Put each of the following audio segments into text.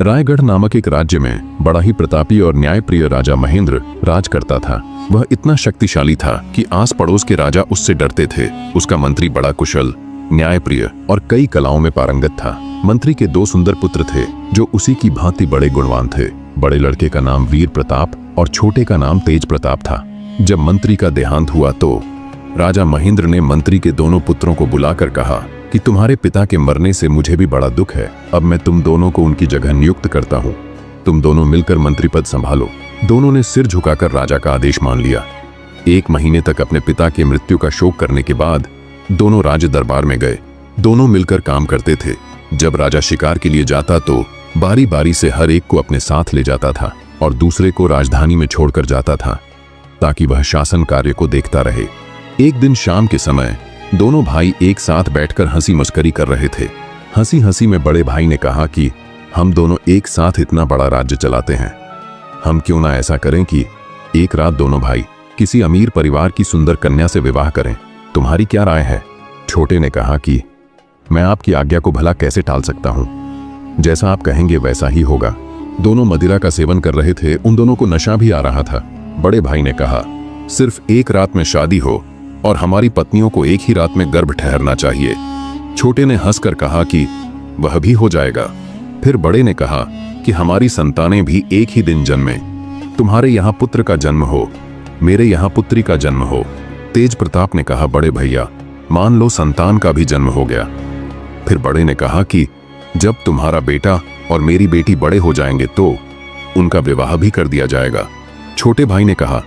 रायगढ़ नामक एक राज्य में बड़ा ही प्रतापी और न्यायप्रिय राजा महेंद्र राज करता था। वह इतना शक्तिशाली था कि आस पड़ोस के राजा उससे डरते थे। उसका मंत्री बड़ा कुशल, न्यायप्रिय और कई कलाओं में पारंगत था। मंत्री के 2 सुंदर पुत्र थे जो उसी की भांति बड़े गुणवान थे। बड़े लड़के का नाम वीर प्रताप और छोटे का नाम तेज प्रताप था। जब मंत्री का देहांत हुआ तो राजा महेंद्र ने मंत्री के दोनों पुत्रों को बुलाकर कहा कि तुम्हारे पिता के मरने से मुझे भी बड़ा दुख है। अब मैं तुम दोनों को उनकी जगह नियुक्त करता हूँ। तुम दोनों मिलकर मंत्री पद संभालो। दोनों ने सिर झुकाकर राजा का आदेश मान लिया। 1 महीने तक अपने पिता की मृत्यु का शोक करने के बाद दोनों राज दरबार में गए। दोनों मिलकर काम करते थे। जब राजा शिकार के लिए जाता तो बारी बारी से हर एक को अपने साथ ले जाता था और दूसरे को राजधानी में छोड़कर जाता था ताकि वह शासन कार्य को देखता रहे। एक दिन शाम के समय दोनों भाई एक साथ बैठकर हंसी मस्करी कर रहे थे। हंसी हंसी में बड़े भाई ने कहा कि हम दोनों एक साथ इतना बड़ा राज्य चलाते हैं, हम क्यों ना ऐसा करें कि एक रात दोनों भाई किसी अमीर परिवार की सुंदर कन्या से विवाह करें। तुम्हारी क्या राय है? छोटे ने कहा कि मैं आपकी आज्ञा को भला कैसे टाल सकता हूं, जैसा आप कहेंगे वैसा ही होगा। दोनों मदिरा का सेवन कर रहे थे। उन दोनों को नशा भी आ रहा था। बड़े भाई ने कहा, सिर्फ एक रात में शादी हो और हमारी पत्नियों को एक ही रात में गर्भ ठहरना चाहिए। छोटे ने हंसकर कहा कि वह भी हो जाएगा। फिर बड़े ने कहा कि हमारी संतानें भी एक ही दिन जन्मे। तुम्हारे यहाँ पुत्र का जन्म हो, मेरे यहाँ पुत्री का जन्म हो। तेज प्रताप ने कहा, बड़े भैया मान लो संतान का भी जन्म हो गया। फिर बड़े ने कहा कि जब तुम्हारा बेटा और मेरी बेटी बड़े हो जाएंगे तो उनका विवाह भी कर दिया जाएगा। छोटे भाई ने कहा,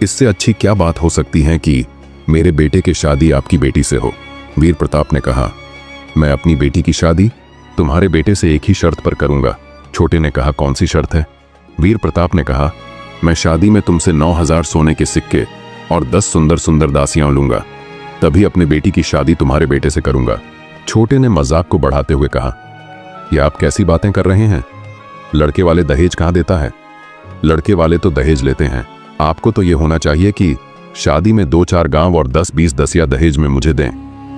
इससे अच्छी क्या बात हो सकती है कि मेरे बेटे की शादी आपकी बेटी से हो। वीर प्रताप ने कहा, मैं अपनी बेटी की शादी तुम्हारे बेटे से एक ही शर्त पर करूंगा। छोटे ने कहा, कौन सी शर्त है? वीर प्रताप ने कहा, मैं शादी में तुमसे 9000 सोने के सिक्के और 10 सुंदर सुंदर दासियां लूंगा, तभी अपनी बेटी की शादी तुम्हारे बेटे से करूंगा। छोटे ने मजाक को बढ़ाते हुए कहा, यह आप कैसी बातें कर रहे हैं? लड़के वाले दहेज कहाँ देता है? लड़के वाले तो दहेज लेते हैं। आपको तो यह होना चाहिए कि शादी में 2-4 गांव और 10-20 दसिया दहेज में मुझे दें,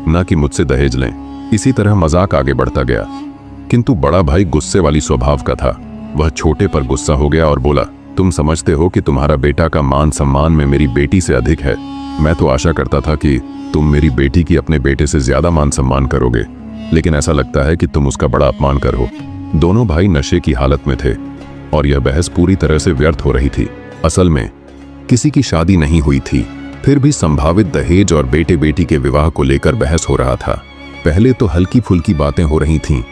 न कि मुझसे दहेज लें। इसी तरह मजाक आगे बढ़ता गया, किंतु बड़ा भाई गुस्से वाली स्वभाव का था। वह छोटे पर गुस्सा हो गया और बोला, तुम समझते हो कि तुम्हारा बेटा का मान सम्मान में मेरी बेटी से अधिक है। मैं तो आशा करता था कि तुम मेरी बेटी की अपने बेटे से ज्यादा मान सम्मान करोगे, लेकिन ऐसा लगता है कि तुम उसका बड़ा अपमान करो। दोनों भाई नशे की हालत में थे और यह बहस पूरी तरह से व्यर्थ हो रही थी। असल में किसी की शादी नहीं हुई थी, फिर भी संभावित दहेज और बेटे बेटी के विवाह को लेकर बहस हो रहा था। पहले तो हल्की फुल्की बातें हो रही थीं,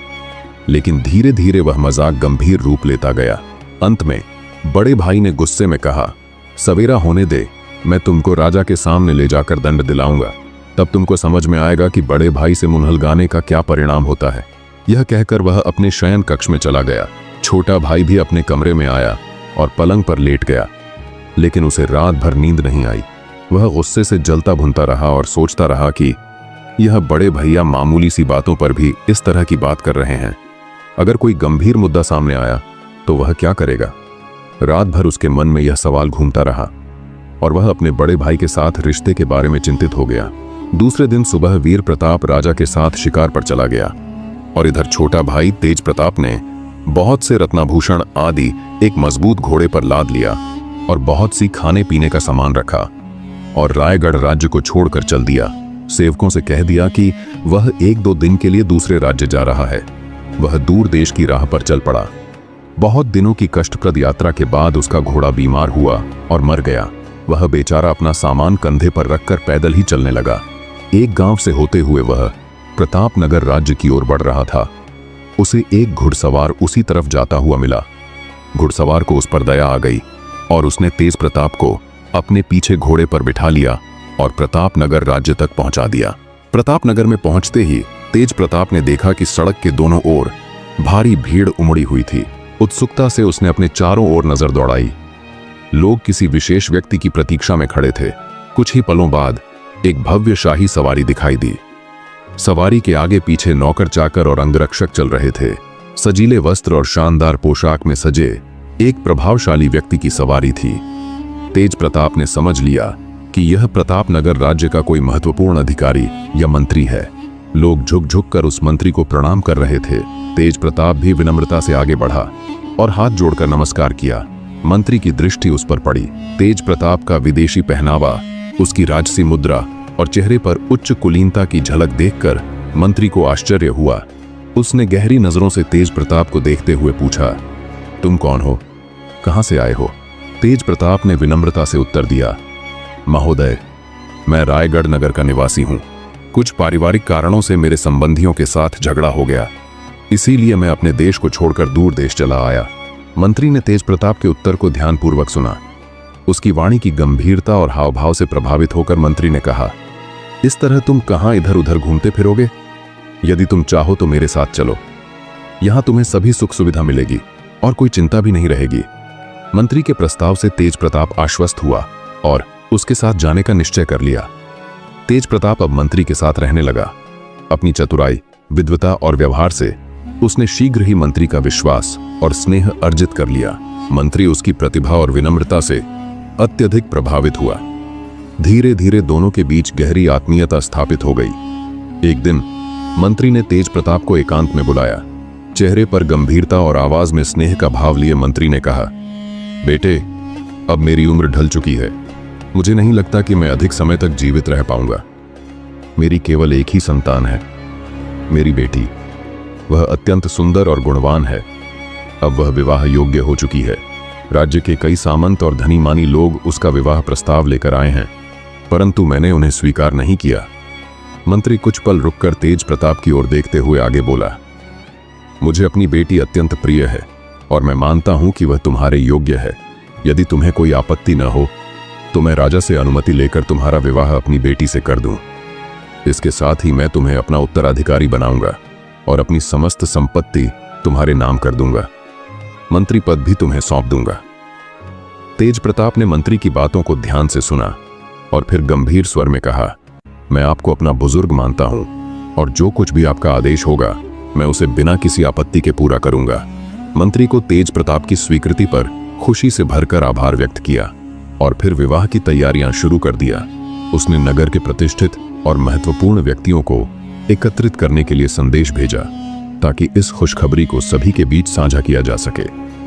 लेकिन धीरे धीरे वह मजाक गंभीर रूप लेता गया। अंत में बड़े भाई ने गुस्से में कहा, सवेरा होने दे, मैं तुमको राजा के सामने ले जाकर दंड दिलाऊंगा, तब तुमको समझ में आएगा कि बड़े भाई से मुनहलगाने का क्या परिणाम होता है। यह कहकर वह अपने शयन कक्ष में चला गया। छोटा भाई भी अपने कमरे में आया और पलंग पर लेट गया, लेकिन उसे रात भर नींद नहीं आई। वह गुस्से से जलता भुनता रहा और सोचता रहा कि यह बड़े भैया मामूली सी बातों पर भी इस तरह की बात कर रहे हैं। अगर कोई गंभीर मुद्दा सामने आया तो वह क्या करेगा? रात भर उसके मन में यह सवाल घूमता रहा और वह अपने बड़े भाई के साथ रिश्ते के बारे में चिंतित हो गया। दूसरे दिन सुबह वीर प्रताप राजा के साथ शिकार पर चला गया और इधर छोटा भाई तेज प्रताप ने बहुत से रत्नाभूषण आदि एक मजबूत घोड़े पर लाद लिया और बहुत सी खाने पीने का सामान रखा और रायगढ़ राज्य को छोड़कर चल दिया। सेवकों से कह दिया कि वह 1-2 दिन के लिए दूसरे राज्य जा रहा है। वह दूर देश की राह पर चल पड़ा। बहुत दिनों की कष्टप्रद यात्रा के बाद उसका घोड़ा बीमार हुआ और मर गया। वह बेचारा अपना सामान कंधे पर रखकर पैदल ही चलने लगा। एक गांव से होते हुए वह प्रतापनगर राज्य की ओर बढ़ रहा था। उसे एक घुड़सवार उसी तरफ जाता हुआ मिला। घुड़सवार को उस पर दया आ गई और उसने तेज प्रताप को अपने पीछे घोड़े पर बिठा लिया और प्रतापनगर राज्य तक पहुंचा दिया। प्रतापनगर में पहुंचते ही तेज प्रताप ने देखा कि सड़क के दोनों ओर भारी भीड़ उमड़ी हुई थी। उत्सुकता से उसने अपने चारों ओर नजर दौड़ाई। लोग किसी विशेष व्यक्ति की प्रतीक्षा में खड़े थे। कुछ ही पलों बाद एक भव्य शाही सवारी दिखाई दी। सवारी के आगे पीछे नौकर चाकर और अंगरक्षक चल रहे थे। सजीले वस्त्र और शानदार पोशाक में सजे एक प्रभावशाली व्यक्ति की सवारी थी। तेज प्रताप ने समझ लिया कि यह प्रतापनगर राज्य का कोई महत्वपूर्ण अधिकारी या मंत्री है। लोग झुक झुक कर उस मंत्री को प्रणाम कर रहे थे। तेज प्रताप भी विनम्रता से आगे बढ़ा और हाथ जोड़कर नमस्कार किया। मंत्री की दृष्टि उस पर पड़ी। तेज प्रताप का विदेशी पहनावा, उसकी राजसी मुद्रा और चेहरे पर उच्च कुलीनता की झलक देखकर मंत्री को आश्चर्य हुआ। उसने गहरी नजरों से तेज प्रताप को देखते हुए पूछा, तुम कौन हो, कहां से आए हो? तेज प्रताप ने विनम्रता से उत्तर दिया, महोदय, मैं रायगढ़ नगर का निवासी हूं। कुछ पारिवारिक कारणों से मेरे संबंधियों के साथ झगड़ा हो गया, इसीलिए मैं अपने देश को छोड़कर दूर देश चला आया। मंत्री ने तेज प्रताप के उत्तर को ध्यानपूर्वक सुना। उसकी वाणी की गंभीरता और हाव भाव से प्रभावित होकर मंत्री ने कहा, इस तरह तुम कहां इधर उधर घूमते फिरोगे? यदि तुम चाहो तो मेरे साथ चलो, यहां तुम्हें सभी सुख सुविधा मिलेगी और कोई चिंता भी नहीं रहेगी। मंत्री के प्रस्ताव से तेज प्रताप आश्वस्त हुआ और उसके साथ जाने का निश्चय कर लिया। तेज प्रताप अब मंत्री के साथ रहने लगा। अपनी चतुराई, विद्वता और व्यवहार से उसने शीघ्र ही मंत्री का विश्वास और स्नेह अर्जित कर लिया। मंत्री उसकी प्रतिभा और विनम्रता से अत्यधिक प्रभावित हुआ। धीरे धीरे दोनों के बीच गहरी आत्मीयता स्थापित हो गई। एक दिन मंत्री ने तेज प्रताप को एकांत में बुलाया। चेहरे पर गंभीरता और आवाज में स्नेह का भाव लिए मंत्री ने कहा, बेटे, अब मेरी उम्र ढल चुकी है। मुझे नहीं लगता कि मैं अधिक समय तक जीवित रह पाऊंगा। मेरी केवल एक ही संतान है, मेरी बेटी। वह अत्यंत सुंदर और गुणवान है। अब वह विवाह योग्य हो चुकी है। राज्य के कई सामंत और धनी मानी लोग उसका विवाह प्रस्ताव लेकर आए हैं, परंतु मैंने उन्हें स्वीकार नहीं किया। मंत्री कुछ पल रुककर तेज प्रताप की ओर देखते हुए आगे बोला, मुझे अपनी बेटी अत्यंत प्रिय है और मैं मानता हूं कि वह तुम्हारे योग्य है। यदि तुम्हें कोई आपत्ति न हो तो मैं राजा से अनुमति लेकर तुम्हारा विवाह अपनी बेटी से कर दूं। इसके साथ ही मैं तुम्हें अपना उत्तराधिकारी बनाऊंगा और अपनी समस्त संपत्ति तुम्हारे नाम कर दूंगा। मंत्री पद भी तुम्हें सौंप दूंगा। तेज प्रताप ने मंत्री की बातों को ध्यान से सुना और फिर गंभीर स्वर में कहा, मैं आपको अपना बुजुर्ग मानता हूं और जो कुछ भी आपका आदेश होगा मैं उसे बिना किसी आपत्ति के पूरा करूंगा। मंत्री को तेज प्रताप की स्वीकृति पर खुशी से भरकर आभार व्यक्त किया और फिर विवाह की तैयारियां शुरू कर दिया। उसने नगर के प्रतिष्ठित और महत्वपूर्ण व्यक्तियों को एकत्रित करने के लिए संदेश भेजा ताकि इस खुशखबरी को सभी के बीच साझा किया जा सके।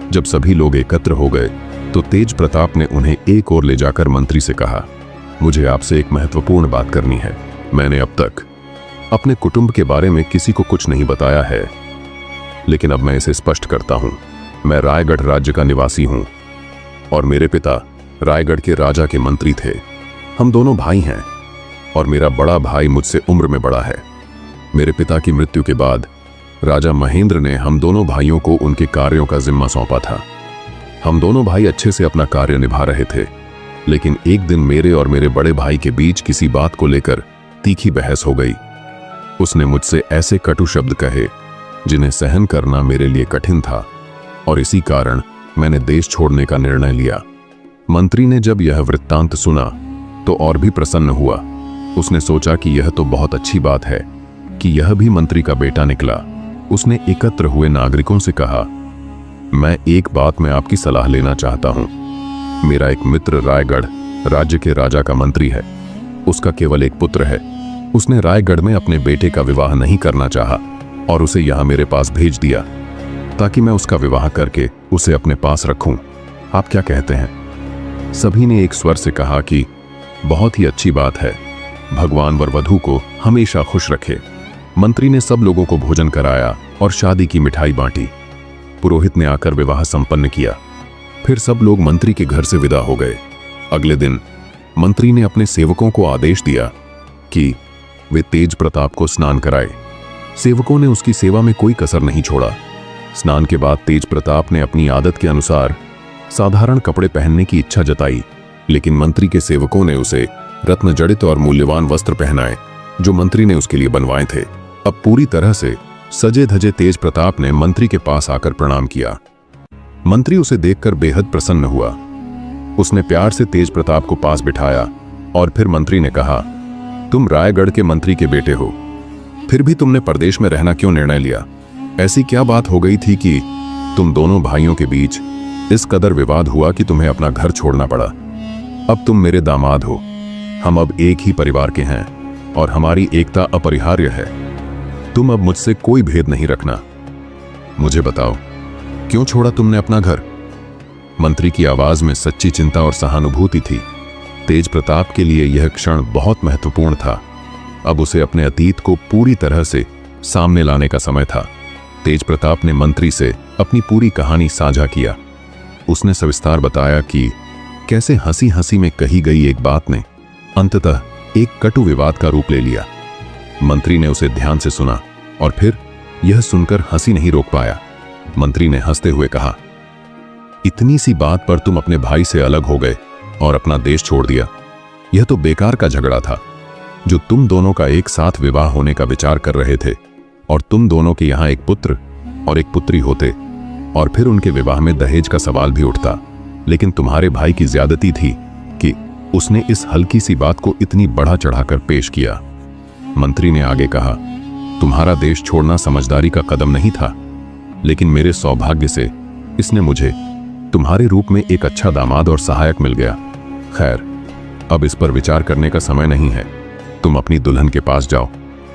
जब सभी लोग एकत्र हो गए तो तेज प्रताप ने उन्हें एक ओर ले जाकर मंत्री से कहा, मुझे आपसे एक महत्वपूर्ण बात करनी है। मैंने अब तक अपने कुटुंब के बारे में किसी को कुछ नहीं बताया है, लेकिन अब मैं इसे स्पष्ट करता हूं। मैं रायगढ़ राज्य का निवासी हूं और मेरे पिता रायगढ़ के राजा के मंत्री थे। हम दोनों भाई हैं और मेरा बड़ा भाई मुझसे उम्र में बड़ा है। मेरे पिता की मृत्यु के बाद राजा महेंद्र ने हम दोनों भाइयों को उनके कार्यों का जिम्मा सौंपा था। हम दोनों भाई अच्छे से अपना कार्य निभा रहे थे, लेकिन एक दिन मेरे और मेरे बड़े भाई के बीच किसी बात को लेकर तीखी बहस हो गई। उसने मुझसे ऐसे कटु शब्द कहे जिन्हें सहन करना मेरे लिए कठिन था और इसी कारण मैंने देश छोड़ने का निर्णय लिया। मंत्री ने जब यह वृत्तांत सुना तो और भी प्रसन्न हुआ। उसने सोचा कि यह तो बहुत अच्छी बात है कि यह भी मंत्री का बेटा निकला। उसने एकत्र हुए नागरिकों से कहा, मैं एक बात में आपकी सलाह लेना चाहता हूं। मेरा एक मित्र रायगढ़ राज्य के राजा का मंत्री है। उसका केवल एक पुत्र है। उसने रायगढ़ में अपने बेटे का विवाह नहीं करना चाहा और उसे यहां मेरे पास भेज दिया ताकि मैं उसका विवाह करके उसे अपने पास रखूं। आप क्या कहते हैं? सभी ने एक स्वर से कहा कि बहुत ही अच्छी बात है। भगवान वर वधू को हमेशा खुश रखे। मंत्री ने सब लोगों को भोजन कराया और शादी की मिठाई बांटी। पुरोहित ने आकर विवाह संपन्न किया। फिर सब लोग मंत्री के घर से विदा हो गए। अगले दिन मंत्री ने अपने सेवकों को आदेश दिया कि वे तेज प्रताप को स्नान कराए। सेवकों ने उसकी सेवा में कोई कसर नहीं छोड़ा। स्नान के बाद तेज प्रताप ने अपनी आदत के अनुसार साधारण कपड़े पहनने की इच्छा जताई, लेकिन मंत्री के सेवकों ने उसे रत्न जड़ित और मूल्यवान वस्त्र पहनाए जो मंत्री ने उसके लिए बनवाए थे। अब पूरी तरह से सजे धजे तेज प्रताप ने मंत्री के पास आकर प्रणाम किया। मंत्री उसे देखकर बेहद प्रसन्न हुआ। उसने प्यार से तेज प्रताप को पास बिठाया और फिर मंत्री ने कहा, तुम रायगढ़ के मंत्री के बेटे हो, फिर भी तुमने प्रदेश में रहना क्यों निर्णय लिया? ऐसी क्या बात हो गई थी कि तुम दोनों भाइयों के बीच इस कदर विवाद हुआ कि तुम्हें अपना घर छोड़ना पड़ा? अब तुम मेरे दामाद हो। हम अब एक ही परिवार के हैं और हमारी एकता अपरिहार्य है। तुम अब मुझसे कोई भेद नहीं रखना। मुझे बताओ, क्यों छोड़ा तुमने अपना घर? मंत्री की आवाज में सच्ची चिंता और सहानुभूति थी। तेज प्रताप के लिए यह क्षण बहुत महत्वपूर्ण था। अब उसे अपने अतीत को पूरी तरह से सामने लाने का समय था। तेज प्रताप ने मंत्री से अपनी पूरी कहानी साझा किया। उसने सविस्तार बताया कि कैसे हंसी हंसी में कही गई एक बात ने अंततः एक कटु विवाद का रूप ले लिया। मंत्री ने उसे ध्यान से सुना और फिर यह सुनकर हंसी नहीं रोक पाया। मंत्री ने हंसते हुए कहा, इतनी सी बात पर तुम अपने भाई से अलग हो गए और अपना देश छोड़ दिया। यह तो बेकार का झगड़ा था। जो तुम दोनों का एक साथ विवाह होने का विचार कर रहे थे और तुम दोनों के यहां एक पुत्र और एक पुत्री होते और फिर उनके विवाह में दहेज का सवाल भी उठता, लेकिन तुम्हारे भाई की ज्यादती थी कि उसने इस हल्की सी बात को इतनी बढ़ा चढ़ाकर पेश किया। मंत्री ने आगे कहा, तुम्हारा देश छोड़ना समझदारी का कदम नहीं था, लेकिन मेरे सौभाग्य से इसने मुझे तुम्हारे रूप में एक अच्छा दामाद और सहायक मिल गया। खैर, अब इस पर विचार करने का समय नहीं है। तुम अपनी दुल्हन के पास जाओ,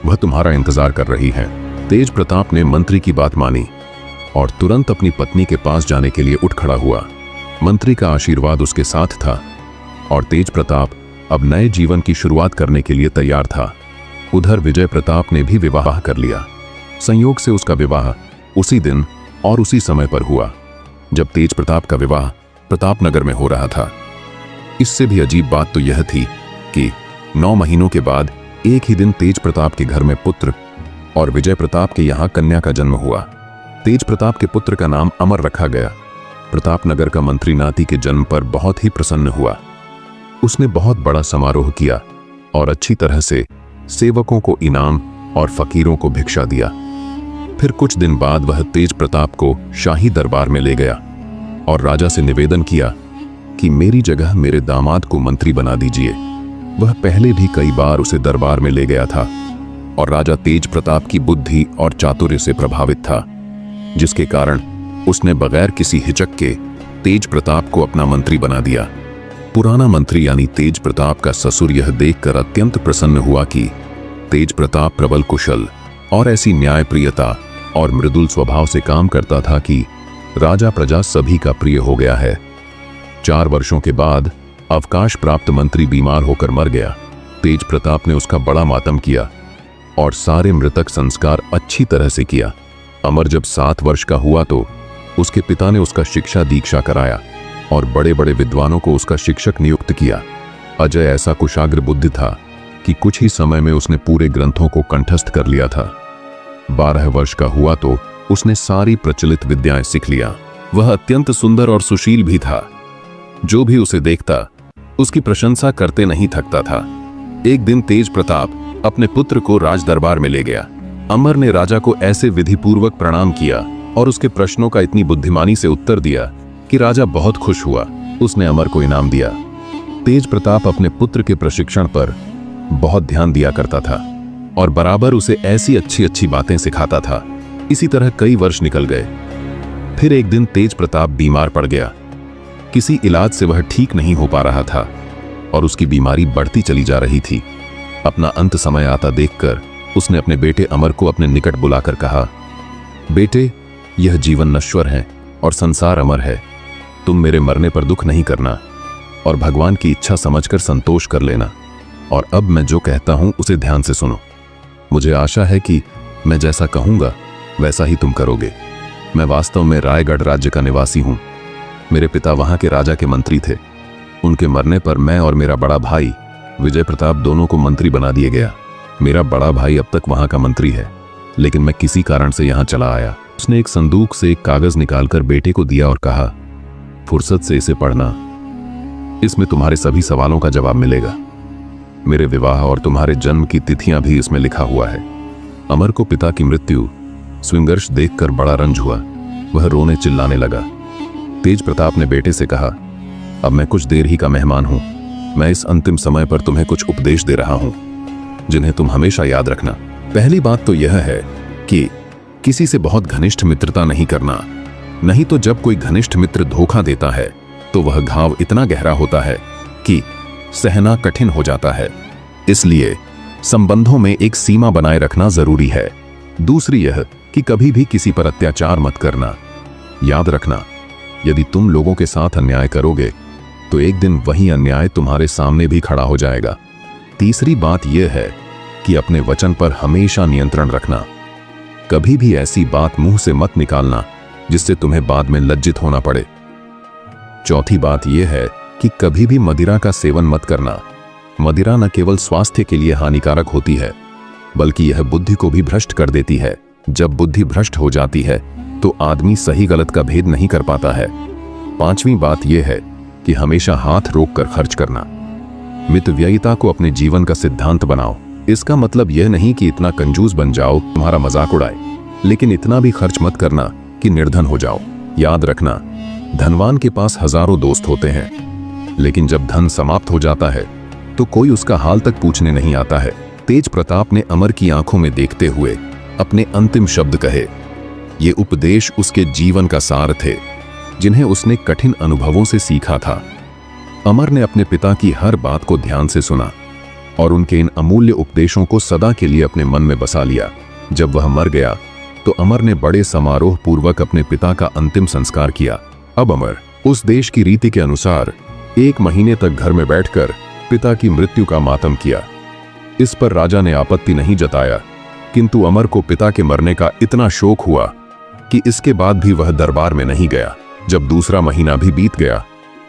वह तुम्हारा इंतजार कर रही है। तेज प्रताप ने मंत्री की बात मानी और तुरंत अपनी पत्नी के पास जाने के लिए उठ खड़ा हुआ। मंत्री का आशीर्वाद उसके साथ था और तेज प्रताप अब नए जीवन की शुरुआत करने के लिए तैयार था। उधर विजय प्रताप ने भी विवाह कर लिया। संयोग से उसका विवाह उसी दिन और उसी समय पर हुआ जब तेज प्रताप का विवाह प्रतापनगर में हो रहा था। इससे भी अजीब बात तो यह थी कि 9 महीनों के बाद एक ही दिन तेज प्रताप के घर में पुत्र और विजय प्रताप के यहाँ कन्या का जन्म हुआ। तेज प्रताप के पुत्र का नाम अमर रखा गया। प्रतापनगर का मंत्री नाती के जन्म पर बहुत ही प्रसन्न हुआ। उसने बहुत बड़ा समारोह किया और अच्छी तरह से सेवकों को इनाम और फकीरों को भिक्षा दिया। फिर कुछ दिन बाद वह तेज प्रताप को शाही दरबार में ले गया और राजा से निवेदन किया कि मेरी जगह मेरे दामाद को मंत्री बना दीजिए। वह पहले भी कई बार उसे दरबार में ले गया था और राजा तेज प्रताप की बुद्धि और चातुर्य से प्रभावित था, जिसके कारण उसने बगैर किसी हिचक के तेज प्रताप को अपना मंत्री बना दिया। पुराना मंत्री यानी तेज प्रताप का ससुर यह देखकर अत्यंत प्रसन्न हुआ कि तेज प्रताप प्रबल कुशल और ऐसी न्यायप्रियता और मृदुल स्वभाव से काम करता था कि राजा प्रजा सभी का प्रिय हो गया है। 4 वर्षों के बाद अवकाश प्राप्त मंत्री बीमार होकर मर गया। तेज प्रताप ने उसका बड़ा मातम किया और सारे मृतक संस्कार अच्छी तरह से किया। अमर जब 7 वर्ष का हुआ तो उसके पिता ने उसका शिक्षा दीक्षा कराया और बड़े बड़े विद्वानों को उसका शिक्षक नियुक्त किया। अजय ऐसा कुशाग्र बुद्धि था कि कुछ ही समय में उसने पूरे ग्रंथों को कंठस्थ कर लिया था। 12 वर्ष का हुआ तो उसने सारी प्रचलित विद्याएं सीख लिया। वह अत्यंत सुंदर और सुशील भी था। जो भी उसे देखता उसकी प्रशंसा करते नहीं थकता था। एक दिन तेज प्रताप अपने पुत्र को राज दरबार में ले गया। अमर ने राजा को ऐसे विधिपूर्वक प्रणाम किया और उसके प्रश्नों का इतनी बुद्धिमानी से उत्तर दिया कि राजा बहुत खुश हुआ। उसने अमर को इनाम दिया। तेज प्रताप अपने पुत्र के प्रशिक्षण पर बहुत ध्यान दिया करता था और बराबर उसे ऐसी अच्छी अच्छी बातें सिखाता था। इसी तरह कई वर्ष निकल गए। फिर एक दिन तेज प्रताप बीमार पड़ गया। किसी इलाज से वह ठीक नहीं हो पा रहा था और उसकी बीमारी बढ़ती चली जा रही थी। अपना अंत समय आता देखकर उसने अपने बेटे अमर को अपने निकट बुलाकर कहा, बेटे, यह जीवन नश्वर है और संसार अमर है। तुम मेरे मरने पर दुख नहीं करना और भगवान की इच्छा समझकर संतोष कर लेना। और अब मैं जो कहता हूं उसे ध्यान से सुनो। मुझे आशा है कि मैं जैसा कहूंगा वैसा ही तुम करोगे। मैं वास्तव में रायगढ़ राज्य का निवासी हूं। मेरे पिता वहां के राजा के मंत्री थे। उनके मरने पर मैं और मेरा बड़ा भाई विजय प्रताप दोनों को मंत्री बना दिया गया। मेरा बड़ा भाई अब तक वहां का मंत्री है, लेकिन मैं किसी कारण से यहां चला आया। उसने एक संदूक से एक कागज निकालकर बेटे को दिया और कहा, फुर्सत से इसे पढ़ना। इसमें तुम्हारे सभी सवालों का जवाब मिलेगा। मेरे विवाह और तुम्हारे जन्म की तिथियां भी इसमें लिखा हुआ है। अमर को पिता की मृत्यु स्विंगर्श देखकर बड़ा रंज हुआ। वह रोने चिल्लाने लगा। तेज प्रताप ने बेटे से कहा, अब मैं कुछ देर ही का मेहमान हूं। मैं इस अंतिम समय पर तुम्हें कुछ उपदेश दे रहा हूं जिन्हें तुम हमेशा याद रखना। पहली बात तो यह है कि किसी से बहुत घनिष्ठ मित्रता नहीं करना, नहीं तो जब कोई घनिष्ठ मित्र धोखा देता है तो वह घाव इतना गहरा होता है कि सहना कठिन हो जाता है। इसलिए संबंधों में एक सीमा बनाए रखना जरूरी है। दूसरी यह कि कभी भी किसी पर अत्याचार मत करना। याद रखना, यदि तुम लोगों के साथ अन्याय करोगे तो एक दिन वही अन्याय तुम्हारे सामने भी खड़ा हो जाएगा। तीसरी बात यह है कि अपने वचन पर हमेशा नियंत्रण रखना। कभी भी ऐसी बात मुंह से मत निकालना जिससे तुम्हें बाद में लज्जित होना पड़े। चौथी बात यह है कि कभी भी मदिरा का सेवन मत करना। मदिरा न केवल स्वास्थ्य के लिए हानिकारक होती है, बल्कि यह बुद्धि को भी भ्रष्ट कर देती है। जब बुद्धि भ्रष्ट हो जाती है तो आदमी सही गलत का भेद नहीं कर पाता है। पांचवी बात यह है कि हमेशा हाथ रोक कर खर्च करना। मितव्ययिता को अपने जीवन का सिद्धांत बनाओ। इसका मतलब यह नहीं कि इतना कंजूस बन जाओ तुम्हारा मजाक उड़ाए, लेकिन इतना भी खर्च मत करना कि निर्धन हो जाओ। याद रखना, धनवान के पास हजारों दोस्त होते हैं, लेकिन जब धन समाप्त हो जाता है तो कोई उसका हाल तक पूछने नहीं आता है। तेज प्रताप ने अमर की आंखों में देखते हुए अपने अंतिम शब्द कहे। ये उपदेश उसके जीवन का सार थे, जिन्हें उसने कठिन अनुभवों से सीखा था। अमर ने अपने पिता की हर बात को ध्यान से सुना और उनके इन अमूल्य उपदेशों को सदा के लिए अपने मन में बसा लिया। जब वह मर गया तो अमर ने बड़े समारोह पूर्वक अपने पिता का अंतिम संस्कार किया। अब अमर उस देश की रीति के अनुसार 1 महीने तक घर में बैठकर पिता की मृत्यु का मातम किया। इस पर राजा ने आपत्ति नहीं जताया, किंतु अमर को पिता के मरने का इतना शोक हुआ कि इसके बाद भी वह दरबार में नहीं गया। जब दूसरा महीना भी बीत गया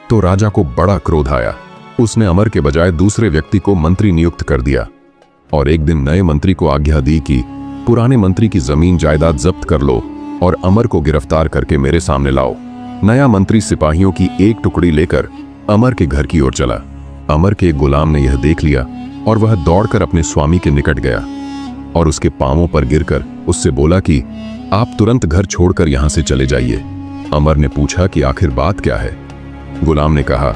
तो राजा को बड़ा क्रोध आया। उसने अमर के बजाय दूसरे व्यक्ति को मंत्री नियुक्त कर दिया और एक दिन नए मंत्री को आज्ञा दी कि पुराने मंत्री की जमीन जायदाद जब्त कर लो और अमर को गिरफ्तार करके मेरे सामने लाओ। नया मंत्री सिपाहियों की एक टुकड़ी लेकर अमर के घर की ओर चला। अमर के एक गुलाम ने यह देख लिया और वह दौड़कर अपने स्वामी के निकट गया और उसके पांवों पर गिरकर उससे बोला कि आप तुरंत घर छोड़कर यहां से चले जाइए। अमर ने पूछा कि आखिर बात क्या है। गुलाम ने कहा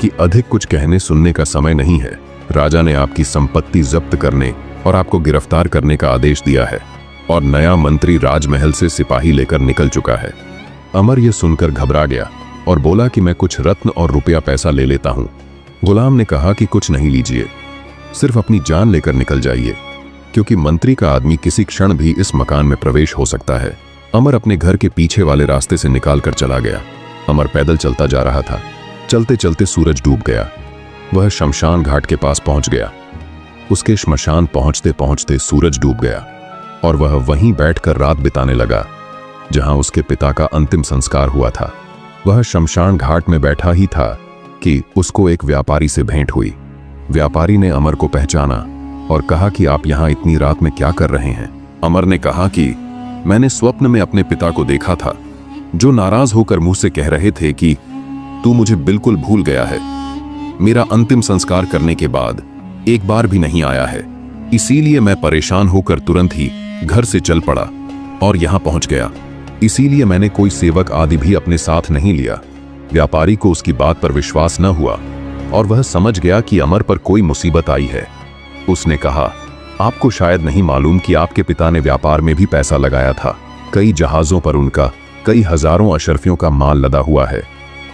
कि अधिक कुछ कहने सुनने का समय नहीं है। राजा ने आपकी संपत्ति जब्त करने और आपको गिरफ्तार करने का आदेश दिया है और नया मंत्री राजमहल से सिपाही लेकर निकल चुका है। अमर यह सुनकर घबरा गया और बोला कि मैं कुछ रत्न और रुपया पैसा ले लेता हूं। गुलाम ने कहा कि कुछ नहीं लीजिए, सिर्फ अपनी जान लेकर निकल जाइए, क्योंकि मंत्री का आदमी किसी क्षण भी इस मकान में प्रवेश हो सकता है। अमर अपने घर के पीछे वाले रास्ते से निकालकर चला गया। अमर पैदल चलता जा रहा था। चलते चलते सूरज डूब गया। वह शमशान घाट के पास पहुंच गया। उसके श्मशान पहुंचते पहुंचते सूरज डूब गया और वह वहीं बैठकर रात बिताने लगा जहां उसके पिता का अंतिम संस्कार हुआ था। वह शमशान घाट में बैठा ही था कि उसको एक व्यापारी से भेंट हुई। व्यापारी ने अमर को पहचाना और कहा कि आप यहां इतनी रात में क्या कर रहे हैं। अमर ने कहा कि मैंने स्वप्न में अपने पिता को देखा था, जो नाराज होकर मुझसे कह रहे थे कि तू मुझे बिल्कुल भूल गया है। मेरा अंतिम संस्कार करने के बाद एक बार भी नहीं आया है, इसीलिए मैं परेशान होकर तुरंत ही घर से चल पड़ा और यहां पहुंच गया। इसीलिए मैंने कोई सेवक आदि भी अपने साथ नहीं लिया। व्यापारी को उसकी बात पर विश्वास न हुआ और वह समझ गया कि अमर पर कोई मुसीबत आई है। उसने कहा, आपको शायद नहीं मालूम कि आपके पिता ने व्यापार में भी पैसा लगाया था। कई जहाजों पर उनका कई हजारों अशर्फियों का माल लदा हुआ है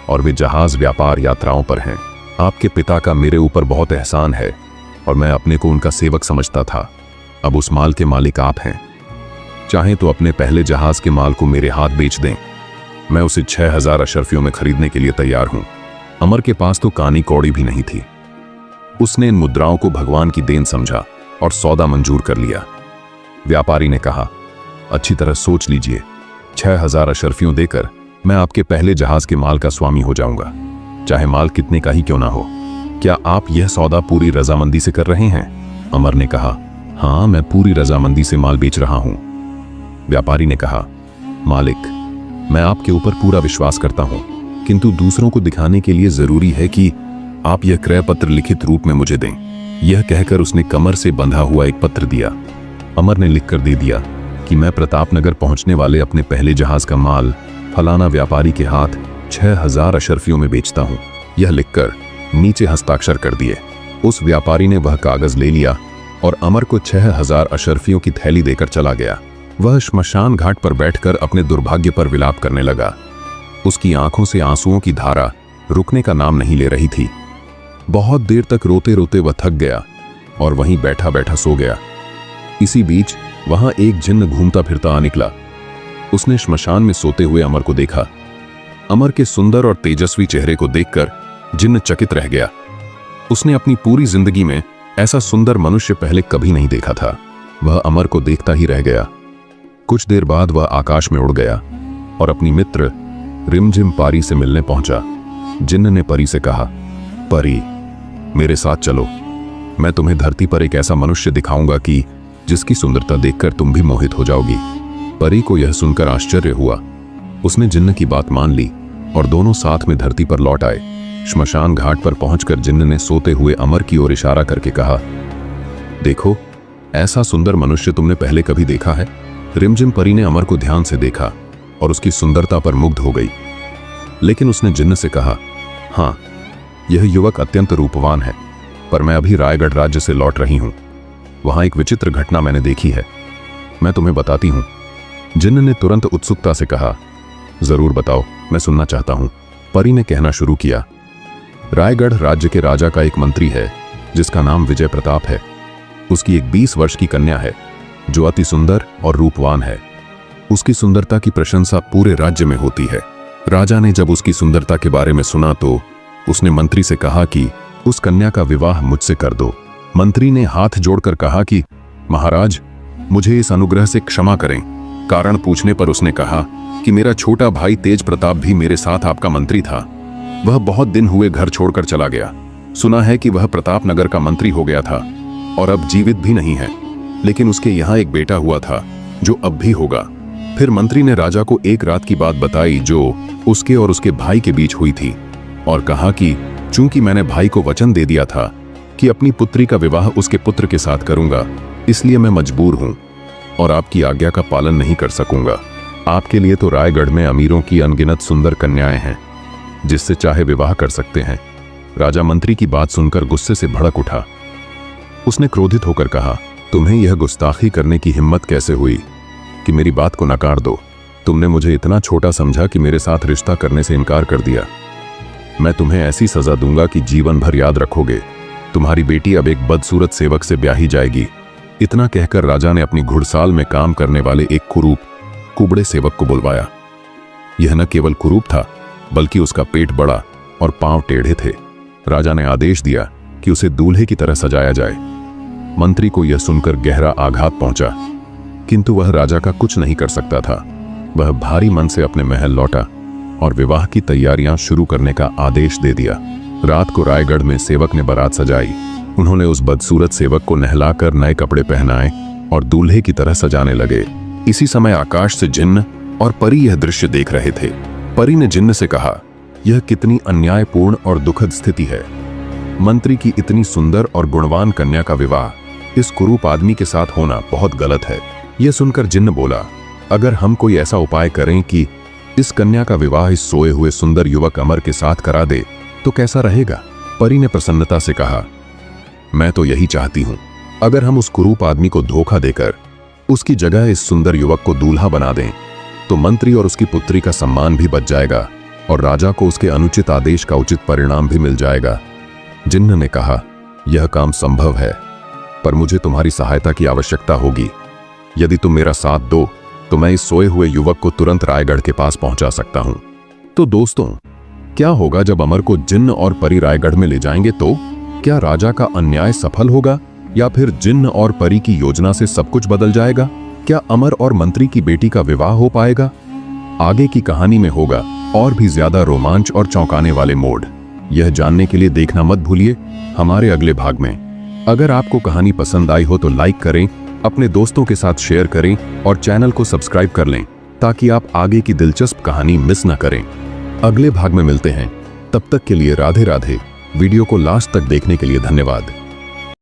और वे जहाज व्यापार यात्राओं पर हैं। आपके पिता का मेरे ऊपर बहुत एहसान है और मैं अपने को उनका सेवक समझता था। अब उस माल के मालिक आप हैं। चाहे तो अपने पहले जहाज के माल को मेरे हाथ बेच दें, मैं उसे 6000 अशर्फियों में खरीदने के लिए तैयार हूं। अमर के पास तो कानी कौड़ी भी नहीं थी। उसने इन मुद्राओं को भगवान की देन समझा और सौदा मंजूर कर लिया। व्यापारी ने कहा, अच्छी तरह सोच लीजिए, 6000 अशर्फियों देकर मैं आपके पहले जहाज के माल का स्वामी हो जाऊंगा, चाहे माल कितने का ही क्यों ना हो। क्या आप यह सौदा पूरी रजामंदी से कर रहे हैं? अमर ने कहा, हाँ, मैं पूरी रजामंदी से माल बेच रहा हूं। व्यापारी ने कहा, मालिक, मैं आपके ऊपर पूरा विश्वास करता हूं, किंतु दूसरों को दिखाने के लिए जरूरी है कि आप यह क्रय पत्र लिखित रूप में मुझे दें। यह कहकर उसने कमर से बंधा हुआ एक पत्र दिया। अमर ने लिखकर दे दिया कि मैं प्रतापनगर पहुंचने वाले अपने पहले जहाज का माल फलाना व्यापारी के हाथ 6000 अशर्फियों में बेचता हूं। यह लिखकर नीचे हस्ताक्षर कर दिए। उस व्यापारी ने वह कागज ले लिया और अमर को 6000 अशर्फियों की थैली देकर चला गया। वह श्मशान घाट पर बैठकर अपने दुर्भाग्य पर विलाप करने लगा। उसकी आंखों से आंसुओं की धारा रुकने का नाम नहीं ले रही थी। बहुत देर तक रोते रोते वह थक गया और वहीं बैठा बैठा सो गया। इसी बीच वहां एक जिन्न घूमता फिरता आ निकला। उसने श्मशान में सोते हुए अमर को देखा। अमर के सुंदर और तेजस्वी चेहरे को देखकर जिन्न चकित रह गया। उसने अपनी पूरी जिंदगी में ऐसा सुंदर मनुष्य पहले कभी नहीं देखा था। वह अमर को देखता ही रह गया। कुछ देर बाद वह आकाश में उड़ गया और अपनी मित्र रिमझिम पारी से मिलने पहुंचा। जिन्न ने परी से कहा, परी, मेरे साथ चलो। मैं तुम्हें धरती पर एक ऐसा मनुष्य दिखाऊंगा कि जिसकी सुंदरता देखकर तुम भी मोहित हो जाओगी। परी को यह सुनकर आश्चर्य हुआ। उसने जिन्न की बात मान ली और दोनों साथ में धरती पर लौट आए। श्मशान घाट पर पहुंचकर जिन्न ने सोते हुए अमर की ओर इशारा करके कहा, देखो, ऐसा सुंदर मनुष्य तुमने पहले कभी देखा है? रिमझिम परी ने अमर को ध्यान से देखा और उसकी सुंदरता पर मुग्ध हो गई। लेकिन उसने जिन्न से कहा, हाँ, यह युवक अत्यंत रूपवान है, पर मैं अभी रायगढ़ राज्य से लौट रही हूं। वहां एक विचित्र घटना मैंने देखी है, मैं तुम्हें बताती हूं। जिन्न ने तुरंत उत्सुकता से कहा, जरूर बताओ, मैं सुनना चाहता हूं। परी ने कहना शुरू किया, रायगढ़ राज्य के राजा का एक मंत्री है जिसका नाम विजय प्रताप है। उसकी एक 20 वर्ष की कन्या है जो अति सुंदर और रूपवान है। उसकी सुंदरता की प्रशंसा पूरे राज्य में होती है। राजा ने जब उसकी सुंदरता के बारे में सुना तो उसने मंत्री से कहा कि उस कन्या का विवाह मुझसे कर दो। मंत्री ने हाथ जोड़कर कहा कि महाराज, मुझे इस अनुग्रह से क्षमा करें। कारण पूछने पर उसने कहा कि मेरा छोटा भाई तेज प्रताप भी मेरे साथ आपका मंत्री था। वह बहुत दिन हुए घर छोड़कर चला गया। सुना है कि वह प्रताप नगर का मंत्री हो गया था और अब जीवित भी नहीं है, लेकिन उसके यहाँ एक बेटा हुआ था जो अब भी होगा। फिर मंत्री ने राजा को एक रात की बात बताई जो उसके और उसके भाई के बीच हुई थी और कहा कि चूंकि मैंने भाई को वचन दे दिया था कि अपनी पुत्री का विवाह उसके पुत्र के साथ करूंगा, इसलिए मैं मजबूर हूं और आपकी आज्ञा का पालन नहीं कर सकूंगा। आपके लिए तो रायगढ़ में अमीरों की अनगिनत सुंदर कन्याएं हैं जिससे चाहे विवाह कर सकते हैं। राजा मंत्री की बात सुनकर गुस्से से भड़क उठा। उसने क्रोधित होकर कहा, तुम्हें यह गुस्ताखी करने की हिम्मत कैसे हुई कि मेरी बात को नकार दो? तुमने मुझे इतना छोटा समझा कि मेरे साथ रिश्ता करने से इनकार कर दिया। मैं तुम्हें ऐसी सजा दूंगा कि जीवन भर याद रखोगे। तुम्हारी बेटी अब एक बदसूरत सेवक से ब्याही जाएगी। इतना कहकर राजा ने अपनी घुड़साल में काम करने वाले एक कुरूप कुबड़े सेवक को बुलवाया। यह न केवल कुरूप था बल्कि उसका पेट बड़ा और पांव टेढ़े थे। राजा ने आदेश दिया कि उसे दूल्हे की तरह सजाया जाए। मंत्री को यह सुनकर गहरा आघात पहुंचा, किंतु वह राजा का कुछ नहीं कर सकता था। वह भारी मन से अपने महल लौटा और विवाह की तैयारियां शुरू करने का आदेश दे दिया। रात को रायगढ़ में सेवक ने बारात सजाई। उन्होंने उस बदसूरत सेवक को नहलाकर नए कपड़े पहनाए और दूल्हे की तरह सजाने लगे। इसी समय आकाश से जिन्न और परी यह दृश्य देख रहे थे। परी ने जिन्न से कहा, यह कितनी अन्यायपूर्ण और दुखद स्थिति है। मंत्री की इतनी सुंदर और गुणवान कन्या का विवाह इस कुरूप आदमी के साथ होना बहुत गलत है। यह सुनकर जिन्न बोला, अगर हम कोई ऐसा उपाय करें कि इस कन्या का विवाह इस सोए हुए सुंदर युवक अमर के साथ करा दे तो कैसा रहेगा? परी ने प्रसन्नता से कहा, मैं तो यही चाहती हूं। अगर हम उस कुरूप आदमी को धोखा देकर उसकी जगह इस सुंदर युवक को दूल्हा बना दें तो मंत्री और उसकी पुत्री का सम्मान भी बच जाएगा और राजा को उसके अनुचित आदेश का उचित परिणाम भी मिल जाएगा। जिन्न ने कहा, यह काम संभव है, पर मुझे तुम्हारी सहायता की आवश्यकता होगी। यदि तुम मेरा साथ दो तो मैं इस सोए हुए युवक को तुरंत रायगढ़ के पास पहुंचा सकता हूं। तो दोस्तों, क्या होगा जब अमर को जिन्न और परी रायगढ़ में ले जाएंगे? तो क्या राजा का अन्याय सफल होगा या फिर जिन्न और परी की योजना से सब कुछ बदल जाएगा? क्या अमर और मंत्री की बेटी का विवाह हो पाएगा? आगे की कहानी में होगा और भी ज्यादा रोमांच और चौंकाने वाले मोड़। यह जानने के लिए देखना मत भूलिए हमारे अगले भाग में। अगर आपको कहानी पसंद आई हो तो लाइक करें, अपने दोस्तों के साथ शेयर करें और चैनल को सब्सक्राइब कर लें ताकि आप आगे की दिलचस्प कहानी मिस न करें। अगले भाग में मिलते हैं, तब तक के लिए राधे राधे। वीडियो को लास्ट तक देखने के लिए धन्यवाद।